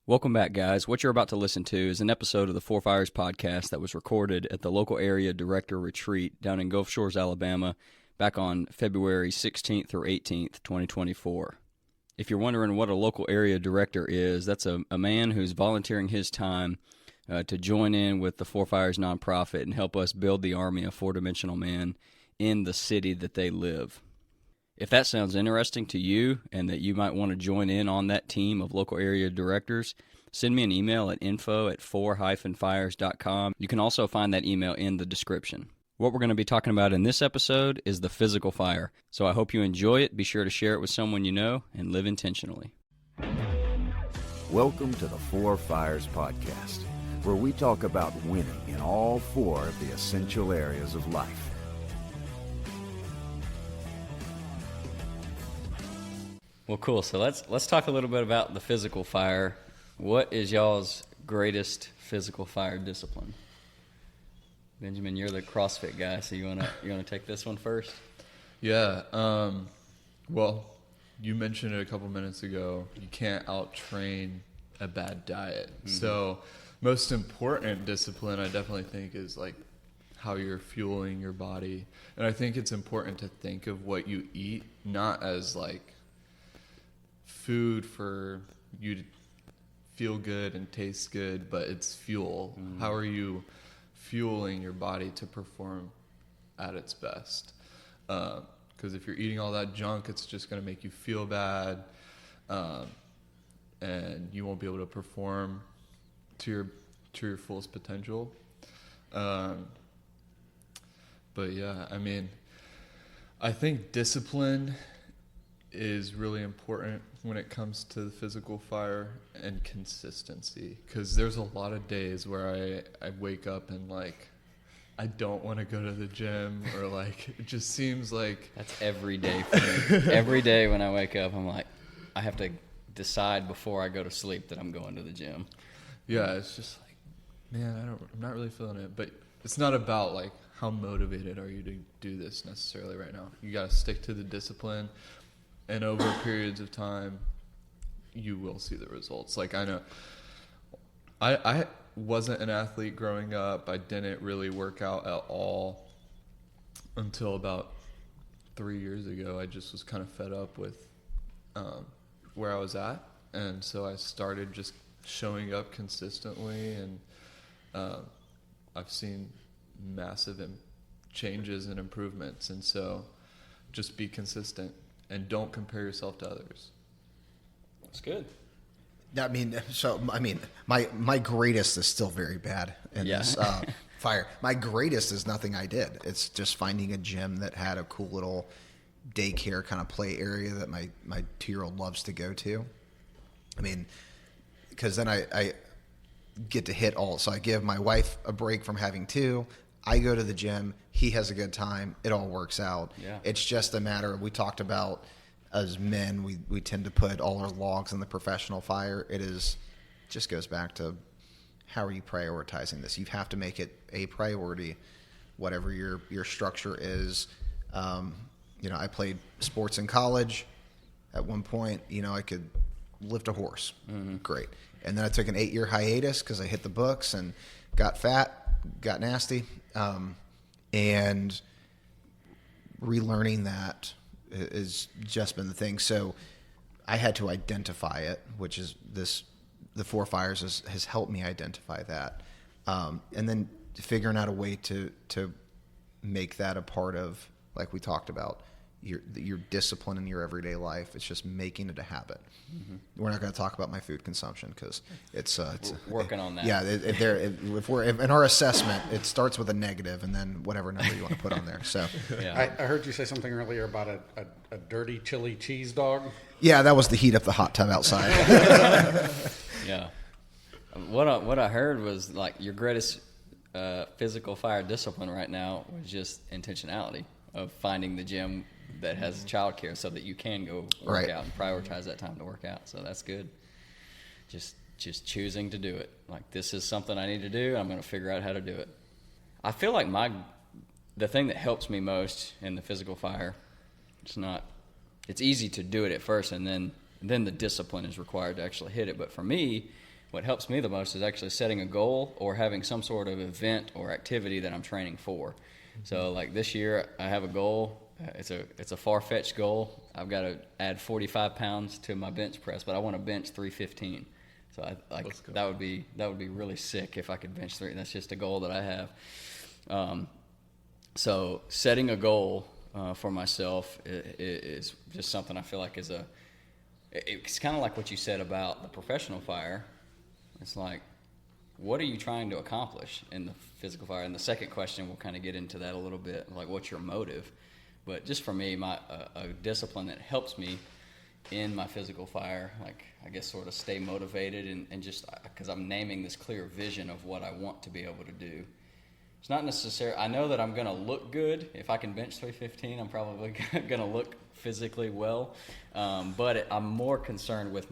Welcome back, guys. What you're about to listen to is an episode of the Four Fires podcast that was recorded at the local area director retreat down in Gulf Shores, Alabama, back on February 16th or 18th, 2024. If you're wondering what a local area director is, that's a man who's volunteering his time to join in with the Four Fires nonprofit and help us build the army of four-dimensional men in the city that they live. If that sounds interesting to you and that you might want to join in on that team of local area directors, send me an email at info@four-fires.com. You can also find that email in the description. What we're going to be talking about in this episode is the physical fire. So I hope you enjoy it. Be sure to share it with someone you know and live intentionally. Welcome to the Four Fires podcast, where we talk about winning in all four of the essential areas of life. Well, cool. So let's talk a little bit about the physical fire. What is y'all's greatest physical fire discipline? Benjamin, you're the CrossFit guy, so you wanna take this one first? Yeah. Well, you mentioned it a couple minutes ago. You can't out-train a bad diet. Mm-hmm. So most important discipline, I definitely think, is like how you're fueling your body. And I think it's important to think of what you eat not as like food for you to feel good and taste good, but it's fuel. Mm. How are you fueling your body to perform at its best? Because if you're eating all that junk, it's just going to make you feel bad, and you won't be able to perform to your fullest potential. But yeah, I mean, I think discipline is really important when it comes to the physical fire, and consistency, because there's a lot of days where I wake up and like I don't want to go to the gym, or like it just seems like that's every day for me. Every day when I wake up, I'm like, I have to decide before I go to sleep that I'm going to the gym. Yeah, it's just like, man, I'm not really feeling it. But it's not about like how motivated are you to do this necessarily right now. You got to stick to the discipline. And over periods of time, you will see the results. Like, I know I wasn't an athlete growing up. I didn't really work out at all until about 3 years ago. I just was kind of fed up with where I was at. And so I started just showing up consistently. And I've seen massive changes and improvements. And so just be consistent. And don't compare yourself to others. That's good. I mean, my greatest is still very bad in this fire. My greatest is nothing I did. It's just finding a gym that had a cool little daycare kind of play area that my 2-year-old loves to go to. I mean, because then I get to hit all. So I give my wife a break from having two. I go to the gym. He has a good time. It all works out. Yeah. It's just a matter of, we talked about as men, we tend to put all our logs in the professional fire. Just goes back to how are you prioritizing this? You have to make it a priority, whatever your structure is. I played sports in college. At one point, I could lift a horse. Mm-hmm. Great. And then I took an 8-year hiatus because I hit the books and got fat, got nasty. And relearning that has just been the thing. So I had to identify it, which is the Four Fires has helped me identify that. And then figuring out a way to make that a part of, like we talked about, your discipline in your everyday life. It's just making it a habit. Mm-hmm. We're not going to talk about my food consumption because it's we're working on that. Yeah, if we're in our assessment, it starts with a negative and then whatever number you want to put on there. So yeah. I heard you say something earlier about a dirty chili cheese dog. Yeah, that was the heat of the hot tub outside. Yeah. What I heard was like your greatest physical fire discipline right now was just intentionality of finding the gym that has childcare so that you can go work out and prioritize that time to work out. So that's good. Just choosing to do it. Like, this is something I need to do. I'm going to figure out how to do it. I feel like the thing that helps me most in the physical fire, it's easy to do it at first, and then the discipline is required to actually hit it. But for me, what helps me the most is actually setting a goal or having some sort of event or activity that I'm training for. So like this year, I have a goal. It's a far-fetched goal. I've got to add 45 pounds to my bench press, but I want to bench 315. So that would be really sick if I could bench 3. That's just a goal that I have. So setting a goal for myself is just something I feel like it's kind of like what you said about the professional fire. It's like, what are you trying to accomplish in the physical fire? And the second question, we'll kind of get into that a little bit, like what's your motive? But just for me, a discipline that helps me in my physical fire, like I guess sort of stay motivated and just because I'm naming this clear vision of what I want to be able to do. It's not necessarily, I know that I'm going to look good. If I can bench 315, I'm probably going to look physically well. But I'm more concerned with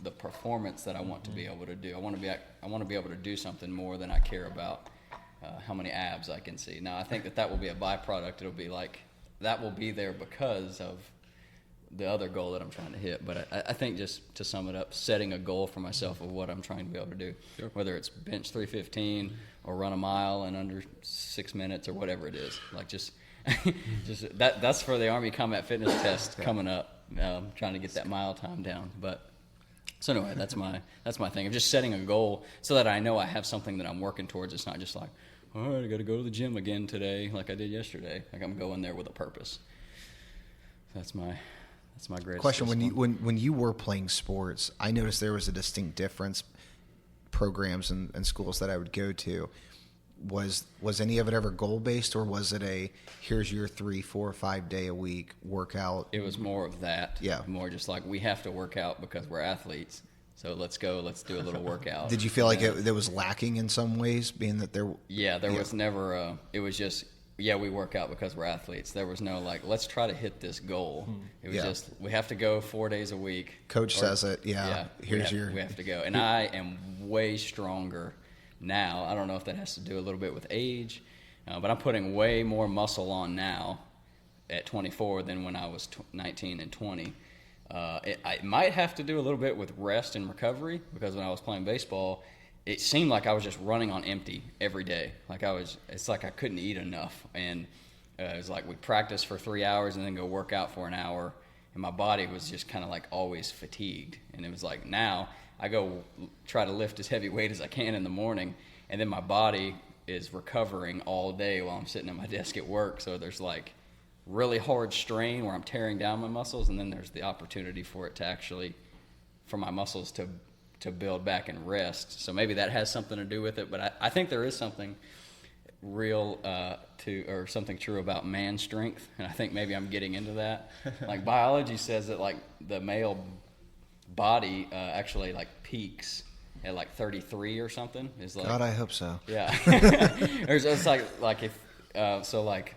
the performance that I want to be able to do. I want to be able to do something more than I care about how many abs I can see. Now, I think that will be a byproduct. It'll be like, that will be there because of the other goal that I'm trying to hit. But I think, just to sum it up, setting a goal for myself of what I'm trying to be able to do, whether it's bench 315 or run a mile in under 6 minutes or whatever it is, like just that's for the Army Combat Fitness test coming up. Trying to get that mile time down. But so anyway, that's my thing. I'm just setting a goal so that I know I have something that I'm working towards. It's not just like, all right, I got to go to the gym again today, like I did yesterday. Like I'm going there with a purpose. That's my greatest question. discipline. When you were playing sports, I noticed there was a distinct difference. Programs and schools that I would go to, was any of it ever goal based, or was it here's your 3, 4, 5 day a week workout? It was more of that. Yeah. More just like, we have to work out because we're athletes. So let's do a little workout. Did you feel like it was lacking in some ways, being that there? Yeah, there was never. It was just, we work out because we're athletes. There was no like, let's try to hit this goal. It was just, we have to go 4 days a week. Coach says it. Yeah. We have to go. And I am way stronger now. I don't know if that has to do a little bit with age, but I'm putting way more muscle on now at 24 than when I was 19 and 20. It might have to do a little bit with rest and recovery, because when I was playing baseball, it seemed like I was just running on empty every day. It's like I couldn't eat enough. And it was like we'd practice for 3 hours and then go work out for an hour. And my body was just kind of like always fatigued. And it was like, now I go try to lift as heavy weight as I can in the morning, and then my body is recovering all day while I'm sitting at my desk at work. So there's like really hard strain where I'm tearing down my muscles, and then there's the opportunity for my muscles to build back and rest. So maybe that has something to do with it, but I think there is something real or something true about man strength, and I think maybe I'm getting into that. Like biology says that like the male body actually like peaks at like 33 or something. Is like, God, I hope so. Yeah. It's like if so like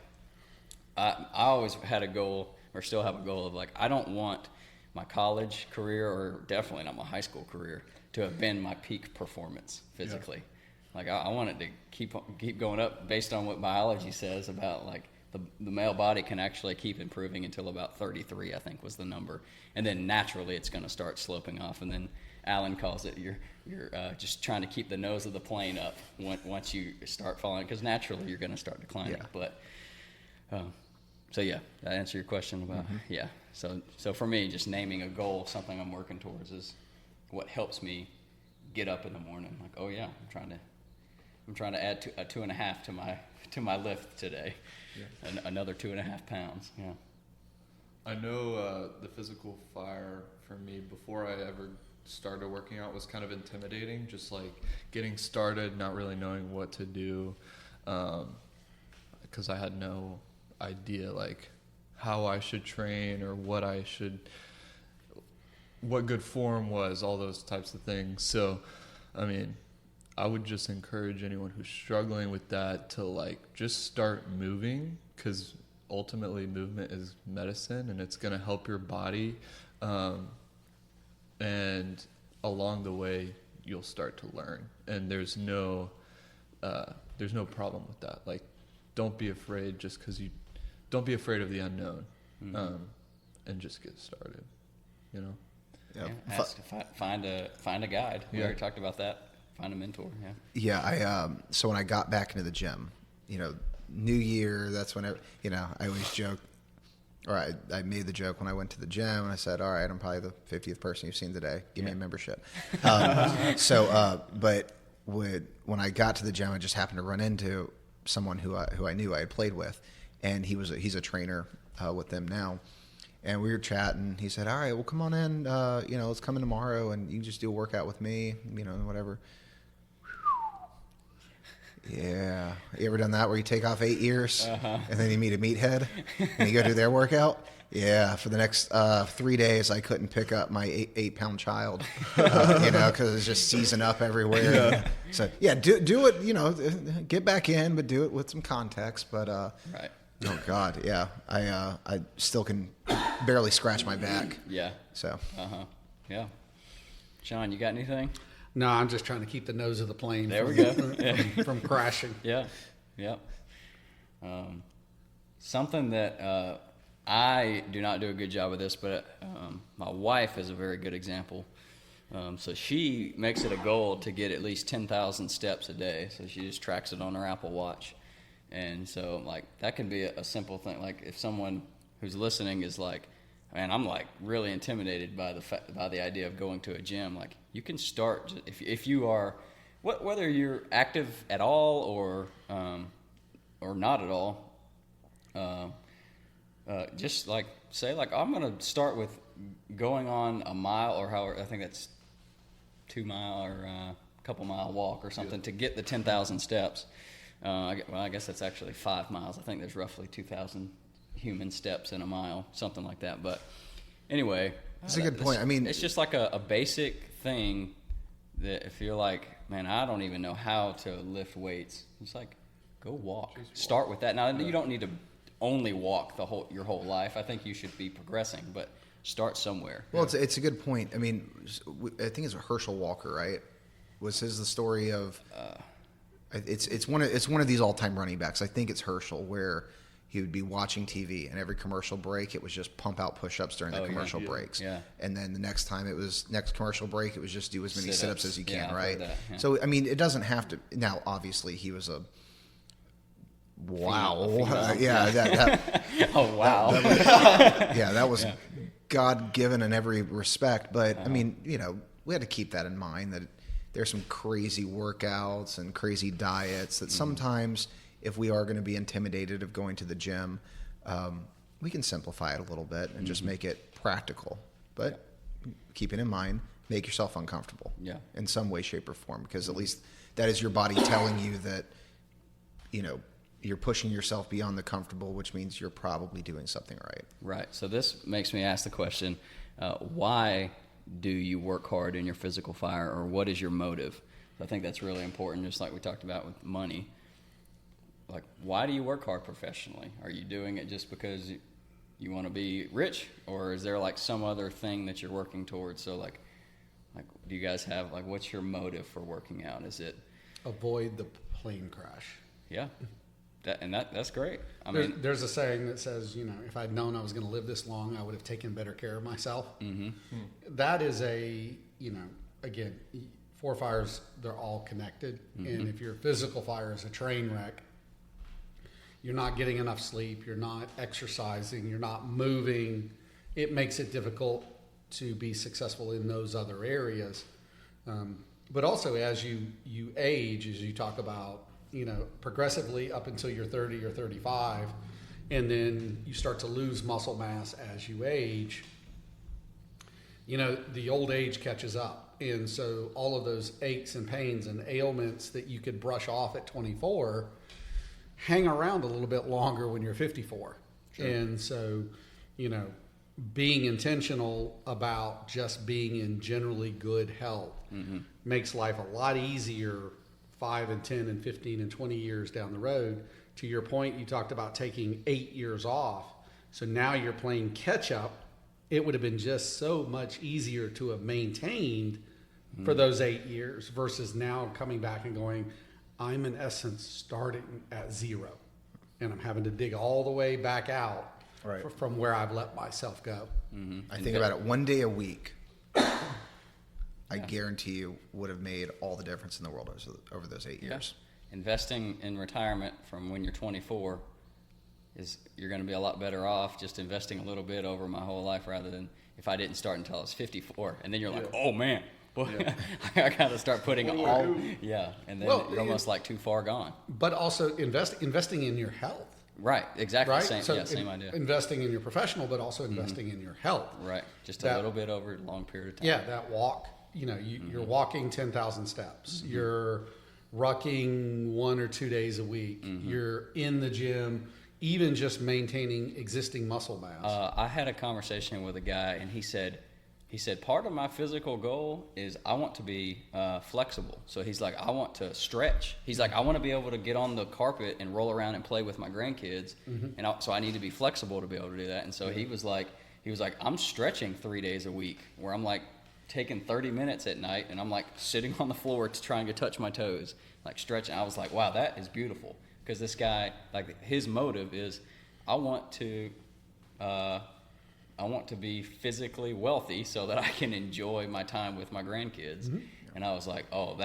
I always had a goal, or still have a goal, of like, I don't want my college career, or definitely not my high school career, to have been my peak performance physically. Yeah. Like I want it to keep going up based on what biology says about like the male body can actually keep improving until about 33, I think was the number, and then naturally it's going to start sloping off. And then Alan calls it you're just trying to keep the nose of the plane up once you start falling, because naturally you're going to start declining. Yeah. But so yeah, that answer your question about yeah. So for me, just naming a goal, something I'm working towards, is what helps me get up in the morning. Like, oh yeah, I'm trying to add a 2.5 to my lift today. Yeah. Another 2.5 pounds. Yeah. I know the physical fire for me before I ever started working out was kind of intimidating. Just like getting started, not really knowing what to do, because I had no idea like how I should train or what good form was, all those types of things. So, I mean, I would just encourage anyone who's struggling with that to like just start moving, because ultimately movement is medicine and it's going to help your body. And along the way, you'll start to learn. And there's no problem with that. Like, don't be afraid don't be afraid of the unknown, and just get started, you know? Yeah. Ask to find a guide. We already talked about that. Find a mentor. Yeah. So when I got back into the gym, New Year, that's when I always joke, or I made the joke when I went to the gym and I said, all right, I'm probably the 50th person you've seen today. Give me a membership. But when I got to the gym, I just happened to run into someone who I knew I had played with, and he's a trainer with them now. And we were chatting. He said, all right, well, come on in, let's come in tomorrow and you can just do a workout with me, whatever. Yeah. You ever done that where you take off 8 years and then you meet a meathead and you go do their workout? Yeah. For the next 3 days, I couldn't pick up my 8-pound child, because it's just seizing up everywhere. Yeah. So, yeah, do it, get back in, but do it with some context. But, right. Oh, God, yeah. I still can barely scratch my back. Yeah. So. Yeah. Sean, you got anything? No, I'm just trying to keep the nose of the plane from crashing. Yeah. Something that I do not do a good job of this, but my wife is a very good example. So she makes it a goal to get at least 10,000 steps a day. So she just tracks it on her Apple Watch. And so, that can be a simple thing. Like, if someone who's listening is like, man, I'm really intimidated by the idea of going to a gym. You can start if you are, whether you're active at all or not at all. Just say I'm going to start with going on a mile, or however, I think that's 2 mile or a couple mile walk or something to get the 10,000 steps. I guess that's actually 5 miles. I think there's roughly 2,000 human steps in a mile, something like that. But anyway, that's a good point. I mean, it's just a basic thing that if you're like, man, I don't even know how to lift weights, it's go walk. Start with that. Now, you don't need to only walk your whole life. I think you should be progressing, but start somewhere. Well, it's a good point. I mean, I think it's Herschel Walker, right? Was his the story of? It's one of these all-time running backs. I think it's Herschel, where he would be watching TV, and every commercial break, it was just pump out push-ups during the commercial breaks. Yeah. And then the next commercial break, it was just do as many sit-ups as you can, right? Yeah. So, I mean, it doesn't have to. Now, obviously, he was a wow. Oh, wow. That was God-given in every respect. But, I mean, we had to keep that in mind, that there's some crazy workouts and crazy diets that sometimes – if we are going to be intimidated of going to the gym, we can simplify it a little bit and just make it practical. But keep it in mind, make yourself uncomfortable in some way, shape, or form, because at least that is your body telling you that, you're pushing yourself beyond the comfortable, which means you're probably doing something right. Right. So this makes me ask the question, why do you work hard in your physical fire, or what is your motive? I think that's really important, just like we talked about with money. Why do you work hard professionally? Are you doing it just because you want to be rich, or is there some other thing that you're working towards? So do you guys have what's your motive for working out? Is it avoid the plane crash? Yeah, that's great. There's a saying that says, if I'd known I was going to live this long, I would have taken better care of myself. Mm-hmm. That is again, 4 fires, they're all connected, and if your physical fire is a train wreck, you're not getting enough sleep, you're not exercising, you're not moving, it makes it difficult to be successful in those other areas. But also as you age, as you talk about, progressively up until you're 30 or 35, and then you start to lose muscle mass as you age, the old age catches up. And so all of those aches and pains and ailments that you could brush off at 24 hang around a little bit longer when you're 54. Sure. And so, being intentional about just being in generally good health makes life a lot easier 5 and 10 and 15 and 20 years down the road. To your point, you talked about taking 8 years off. So now you're playing catch up. It would have been just so much easier to have maintained for those 8 years versus now coming back and going, I'm in essence starting at zero, and I'm having to dig all the way back out from where I've let myself go. I think about it, one day a week I guarantee you would have made all the difference in the world over those 8 years. Investing in retirement from when you're 24 is, you're going to be a lot better off just investing a little bit over my whole life rather than if I didn't start until I was 54. And then you're like, oh man, well, I got to start putting and then you're almost like too far gone. But also investing in your health. Right, exactly. Right? Same idea. Investing in your professional, but also investing in your health. Right, just a little bit over a long period of time. Yeah, that walk, you're walking 10,000 steps. You're rucking 1 or 2 days a week. You're in the gym, even just maintaining existing muscle mass. I had a conversation with a guy, and he said, part of my physical goal is I want to be flexible. So he's like, I want to stretch. He's like, I want to be able to get on the carpet and roll around and play with my grandkids. And so I need to be flexible to be able to do that. And so he was like, I'm stretching 3 days a week where I'm like taking 30 minutes at night and I'm like sitting on the floor trying to touch my toes, like stretching. I was like, wow, that is beautiful. Because this guy, like his motive is, I want to be physically wealthy so that I can enjoy my time with my grandkids. And I was like, oh,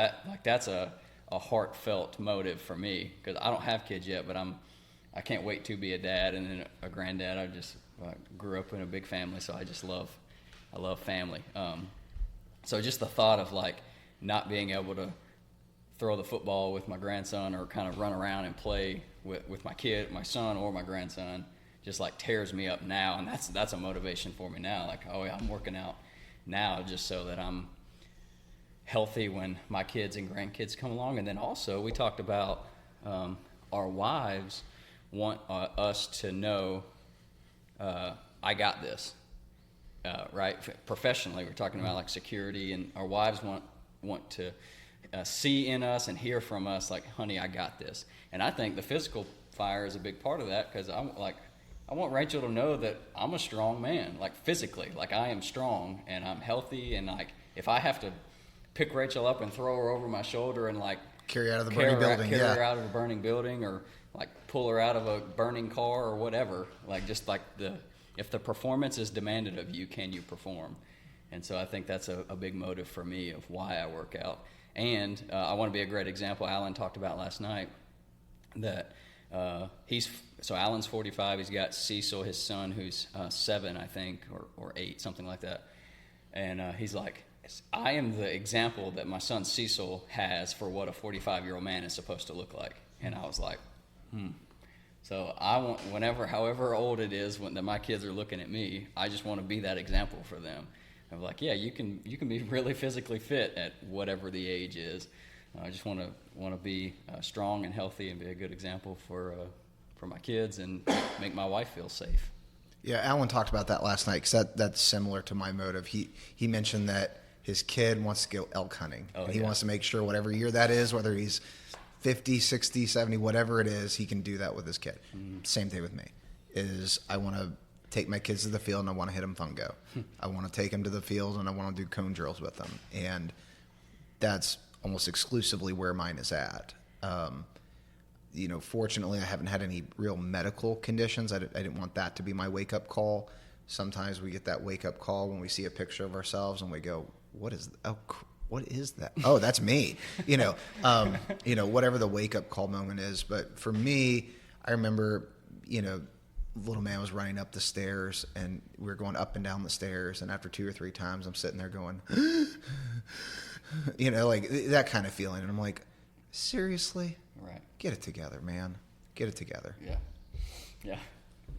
that's a heartfelt motive for me, because I don't have kids yet, but I can't wait to be a dad and then a granddad. I just grew up in a big family, so I love family. So just the thought of like not being able to throw the football with my grandson or kind of run around and play with my son or my grandson just like tears me up now, and that's a motivation for me now. Like, oh yeah, I'm working out now just so that I'm healthy when my kids and grandkids come along. And then also we talked about our wives want us to know I got this, right? Professionally, we're talking about like security, and our wives want to see in us and hear from us like, honey, I got this. And I think the physical fire is a big part of that, because I want Rachel to know that I'm a strong man, like physically, like I am strong and I'm healthy. And like, if I have to pick Rachel up and throw her over my shoulder and like carry her out of the burning building, or like pull her out of a burning car or whatever, like just like if the performance is demanded of you, can you perform? And so I think that's a big motive for me of why I work out. And I want to be a great example. Alan talked about last night that so Alan's 45. He's got Cecil, his son, who's 7, I think, or 8, something like that. And he's like, I am the example that my son Cecil has for what a 45-year-old man is supposed to look like. And I was like, So I want, however old it is, that my kids are looking at me, I just want to be that example for them. I'm like, yeah, you can be really physically fit at whatever the age is. I just want to be strong and healthy and be a good example for my kids and make my wife feel safe. Yeah, Alan talked about that last night, because that's similar to my motive. He mentioned that his kid wants to go elk hunting. And he wants to make sure whatever year that is, whether he's 50, 60, 70, whatever it is, he can do that with his kid. Same thing with me. I want to take my kids to the field and I want to hit them fungo. I want to take them to the field and I want to do cone drills with them. And that's almost exclusively where mine is at. Fortunately, I haven't had any real medical conditions. I didn't want that to be my wake-up call. Sometimes we get that wake-up call when we see a picture of ourselves and we go, what is that? Oh, that's me. Whatever the wake-up call moment is. But for me, I remember, little man was running up the stairs and we were going up and down the stairs. And after 2 or 3 times, I'm sitting there going, like that kind of feeling. And I'm like, seriously? Right. Get it together, man. Get it together. Yeah. Yeah.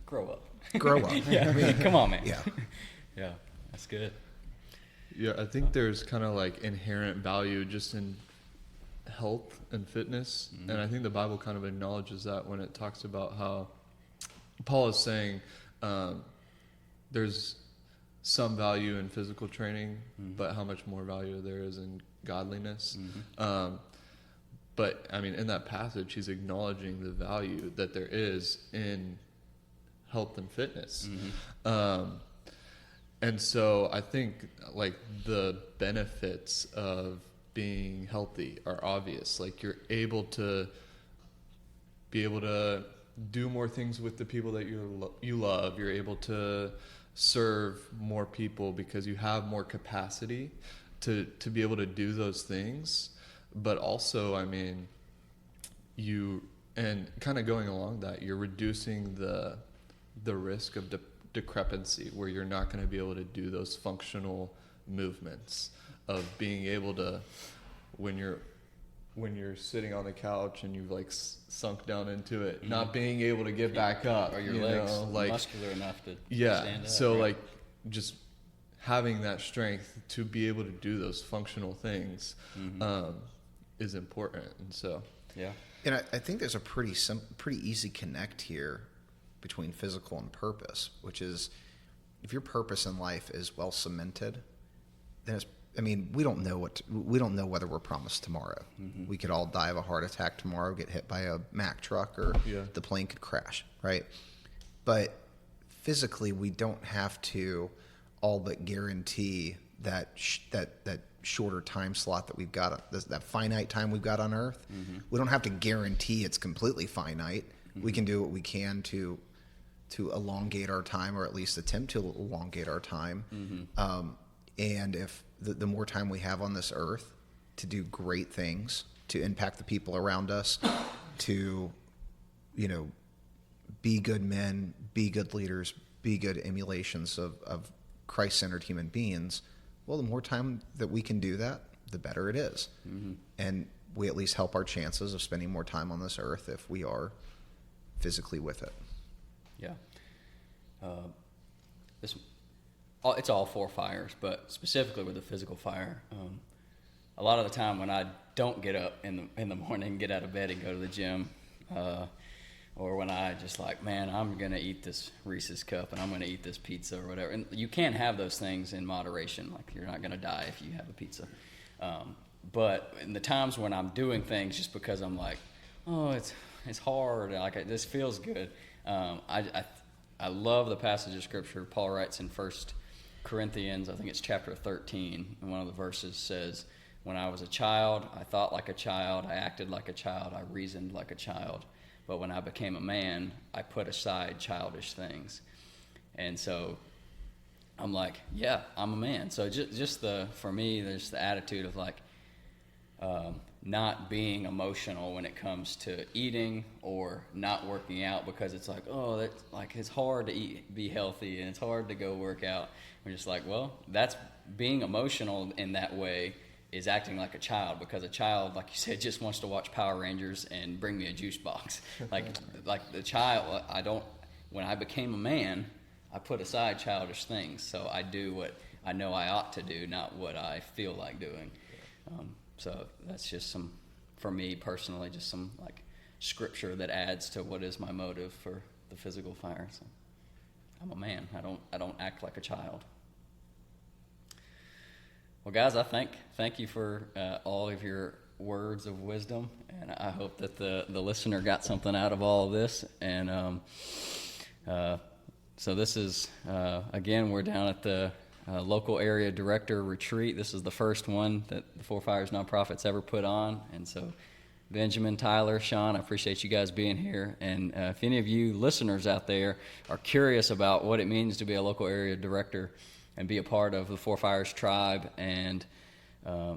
Grow up. Grow up. Yeah. I mean, come on, man. Yeah. Yeah. That's good. Yeah, I think there's kind of like inherent value just in health and fitness. And I think the Bible kind of acknowledges that when it talks about how Paul is saying there's some value in physical training, but how much more value there is in godliness. But I mean, in that passage, he's acknowledging the value that there is in health and fitness. And so I think like the benefits of being healthy are obvious. Like you're able to do more things with the people that you love. You're able to serve more people because you have more capacity to be able to do those things. But also, I mean, and kind of going along that, you're reducing the risk of decrepancy, where you're not going to be able to do those functional movements of being able to, when you're sitting on the couch and you've like sunk down into it, not being able to get back up, or your legs muscular enough to stand up. So like just having that strength to be able to do those functional things is important. And so and I think there's a pretty easy connect here between physical and purpose, which is if your purpose in life is well cemented, then we don't know whether we're promised tomorrow. We could all die of a heart attack tomorrow, get hit by a Mack truck, or the plane could crash, right? But physically, we don't have to all but guarantee that shorter time slot that we've got, that finite time we've got on Earth. We don't have to guarantee it's completely finite. We can do what we can to elongate our time, or at least attempt to elongate our time. And if the more time we have on this earth to do great things, to impact the people around us, to, be good men, be good leaders, be good emulations of Christ-centered human beings, well, the more time that we can do that, the better it is. And we at least help our chances of spending more time on this earth if we are physically with it. Yeah. It's all 4 fires, but specifically with the physical fire, a lot of the time when I don't get up in the morning, get out of bed and go to the gym, or when I just like, man, I'm going to eat this Reese's cup and I'm going to eat this pizza or whatever. And you can't have those things in moderation. Like, you're not going to die if you have a pizza. But in the times when I'm doing things just because I'm like, oh, it's hard, like this feels good, I love the passage of Scripture. Paul writes in 1 Corinthians, I think it's chapter 13, and one of the verses says, when I was a child, I thought like a child, I acted like a child, I reasoned like a child. But when I became a man, I put aside childish things. And so I'm like, yeah, I'm a man. So for me, there's the attitude of like not being emotional when it comes to eating or not working out, because it's like, oh, that's like, it's hard to eat, be healthy, and it's hard to go work out. We're just like, well, that's being emotional in that way is acting like a child, because a child, like you said, just wants to watch Power Rangers and bring me a juice box. like the child, when I became a man, I put aside childish things. So I do what I know I ought to do, not what I feel like doing. So that's just for me personally, just some like scripture that adds to what is my motive for the physical fire. So I'm a man. I don't act like a child. Well, guys, I thank you for all of your words of wisdom, and I hope that the listener got something out of all of this. And so this is, again, we're down at the local area director retreat. This is the first one that the Four Fires Nonprofits ever put on. And so Benjamin, Tyler, Sean, I appreciate you guys being here. And if any of you listeners out there are curious about what it means to be a local area director and be a part of the Four Fires tribe and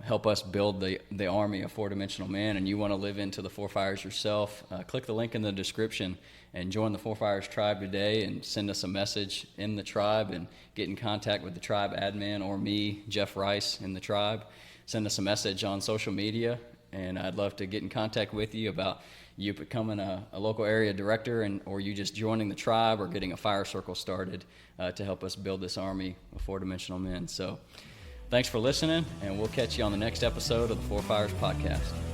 help us build the army of four-dimensional men, and you want to live into the Four Fires yourself, click the link in the description and join the Four Fires tribe today, and send us a message in the tribe and get in contact with the tribe admin or me, Jeff Rice, in the tribe. Send us a message on social media, and I'd love to get in contact with you about you becoming a local area director, or you just joining the tribe or getting a fire circle started to help us build this army of four-dimensional men. So thanks for listening, and we'll catch you on the next episode of the Four Fires Podcast.